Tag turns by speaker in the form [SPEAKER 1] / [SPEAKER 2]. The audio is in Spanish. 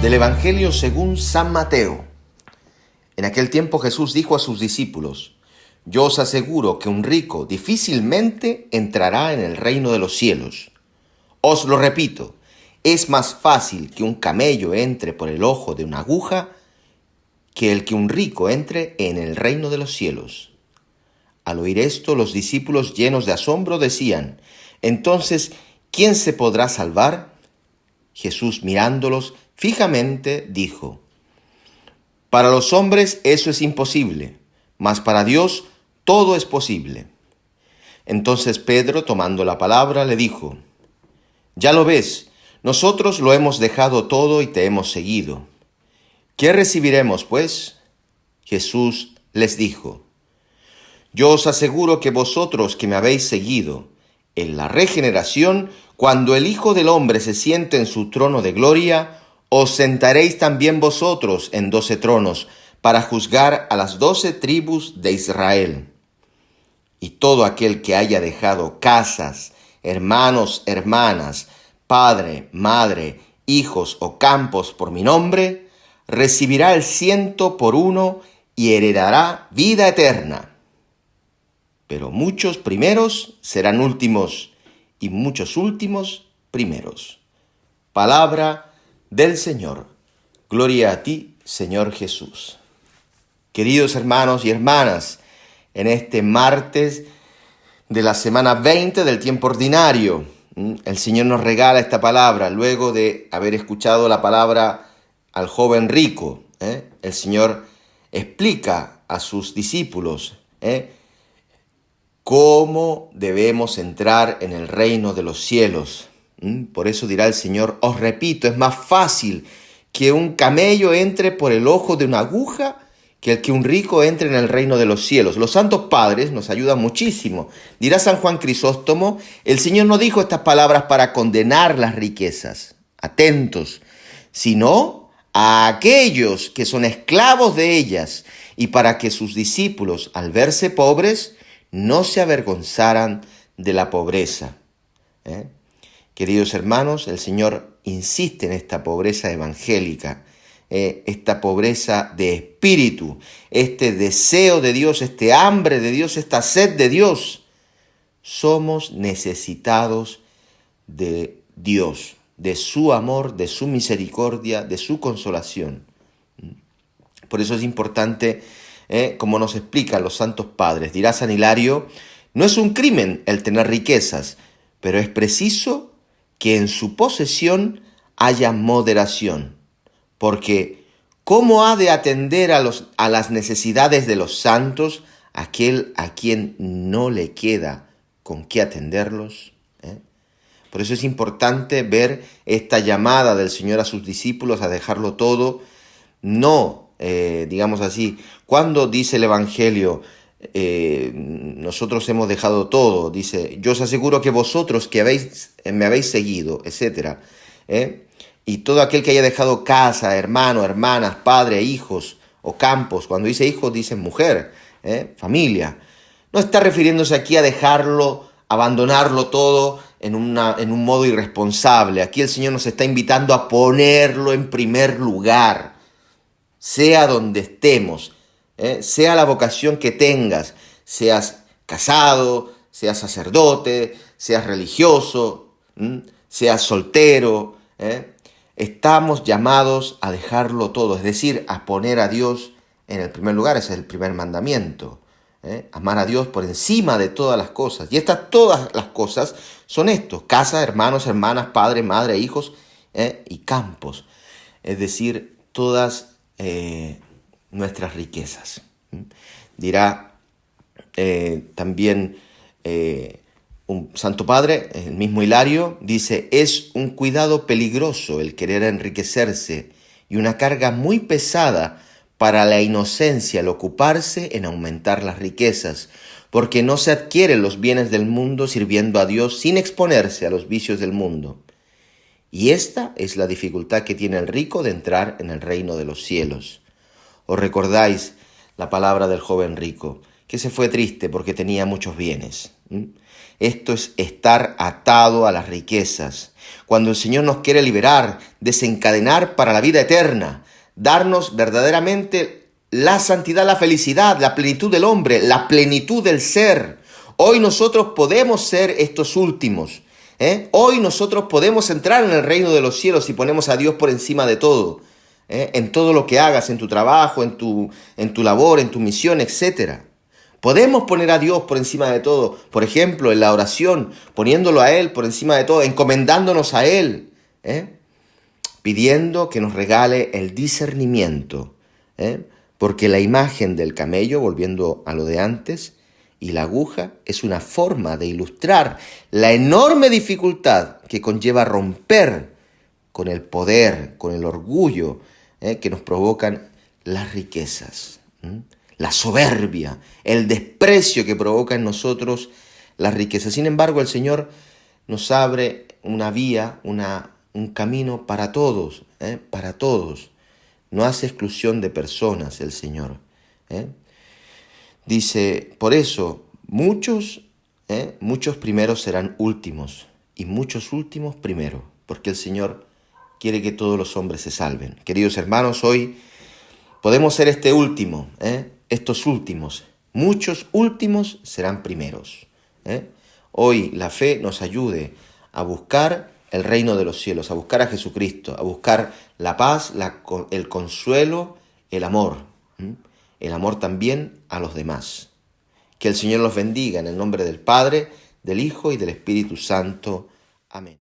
[SPEAKER 1] Del Evangelio según San Mateo. En aquel tiempo Jesús dijo a sus discípulos: Yo os aseguro que un rico difícilmente entrará en el reino de los cielos. Os lo repito, es más fácil que un camello entre por el ojo de una aguja que el que un rico entre en el reino de los cielos. Al oír esto, los discípulos, llenos de asombro, decían: Entonces, ¿quién se podrá salvar? Jesús, mirándolos fijamente, dijo: Para los hombres eso es imposible, mas para Dios todo es posible. Entonces Pedro, tomando la palabra, le dijo: Ya lo ves, nosotros lo hemos dejado todo y te hemos seguido. ¿Qué recibiremos, pues? Jesús les dijo: Yo os aseguro que vosotros que me habéis seguido, en la regeneración, cuando el Hijo del Hombre se siente en su trono de gloria, os sentaréis también vosotros en 12 tronos, para juzgar a las 12 tribus de Israel. Y todo aquel que haya dejado casas, hermanos, hermanas, padre, madre, hijos o campos por mi nombre, recibirá el 100 por 1 y heredará vida eterna. Pero muchos primeros serán últimos, y muchos últimos primeros. Palabra del Señor. Gloria a ti, Señor Jesús. Queridos hermanos y hermanas, en este martes de la semana 20 del tiempo ordinario, el Señor nos regala esta palabra luego de haber escuchado la palabra al joven rico. El Señor explica a sus discípulos cómo debemos entrar en el reino de los cielos. Por eso dirá el Señor: os repito, es más fácil que un camello entre por el ojo de una aguja que el que un rico entre en el reino de los cielos. Los santos padres nos ayudan muchísimo. Dirá San Juan Crisóstomo: el Señor no dijo estas palabras para condenar las riquezas, atentos, sino a aquellos que son esclavos de ellas, y para que sus discípulos, al verse pobres, no se avergonzaran de la pobreza. Queridos hermanos, el Señor insiste en esta pobreza evangélica, esta pobreza de espíritu, este deseo de Dios, este hambre de Dios, esta sed de Dios. Somos necesitados de Dios, de su amor, de su misericordia, de su consolación. Por eso es importante, como nos explican los santos padres. Dirá San Hilario: no es un crimen el tener riquezas, pero es preciso que en su posesión haya moderación, porque ¿cómo ha de atender a las necesidades de los santos aquel a quien no le queda con qué atenderlos? Por eso es importante ver esta llamada del Señor a sus discípulos a dejarlo todo. No, digamos así, cuando dice el Evangelio, nosotros hemos dejado todo, dice: yo os aseguro que vosotros que me habéis seguido, etc. Y todo aquel que haya dejado casa, hermano, hermanas, padre, hijos o campos. Cuando dice hijos, dice mujer, familia. No está refiriéndose aquí a dejarlo, abandonarlo todo en un modo irresponsable. Aquí el Señor nos está invitando a ponerlo en primer lugar, sea donde estemos, sea la vocación que tengas, seas casado, seas sacerdote, seas religioso, seas soltero. Estamos llamados a dejarlo todo, es decir, a poner a Dios en el primer lugar. Ese es el primer mandamiento. Amar a Dios por encima de todas las cosas. Y todas las cosas son estos: casa, hermanos, hermanas, padre, madre, hijos y campos. Es decir, todas nuestras riquezas. Dirá también un santo padre, el mismo Hilario, dice: es un cuidado peligroso el querer enriquecerse y una carga muy pesada para la inocencia el ocuparse en aumentar las riquezas, porque no se adquieren los bienes del mundo sirviendo a Dios sin exponerse a los vicios del mundo. Y esta es la dificultad que tiene el rico de entrar en el reino de los cielos. ¿Os recordáis la palabra del joven rico, que se fue triste porque tenía muchos bienes? ¿Mm? Esto es estar atado a las riquezas. Cuando el Señor nos quiere liberar, desencadenar para la vida eterna, darnos verdaderamente la santidad, la felicidad, la plenitud del hombre, la plenitud del ser. Hoy nosotros podemos ser estos últimos. Hoy nosotros podemos entrar en el reino de los cielos si ponemos a Dios por encima de todo. En todo lo que hagas, en tu trabajo, en tu labor, en tu misión, etc. Podemos poner a Dios por encima de todo. Por ejemplo, en la oración, poniéndolo a Él por encima de todo, encomendándonos a Él, pidiendo que nos regale el discernimiento, porque la imagen del camello, volviendo a lo de antes, y la aguja es una forma de ilustrar la enorme dificultad que conlleva romper con el poder, con el orgullo que nos provocan las riquezas, la soberbia, el desprecio que provoca en nosotros las riquezas. Sin embargo, el Señor nos abre una vía, un camino para todos, para todos. No hace exclusión de personas el Señor. Dice, por eso, muchos primeros serán últimos y muchos últimos primeros, porque el Señor quiere que todos los hombres se salven. Queridos hermanos, hoy podemos ser este último, estos últimos. Muchos últimos serán primeros. Hoy la fe nos ayude a buscar el reino de los cielos, a buscar a Jesucristo, a buscar la paz, el consuelo, el amor. El amor también a los demás. Que el Señor los bendiga en el nombre del Padre, del Hijo y del Espíritu Santo. Amén.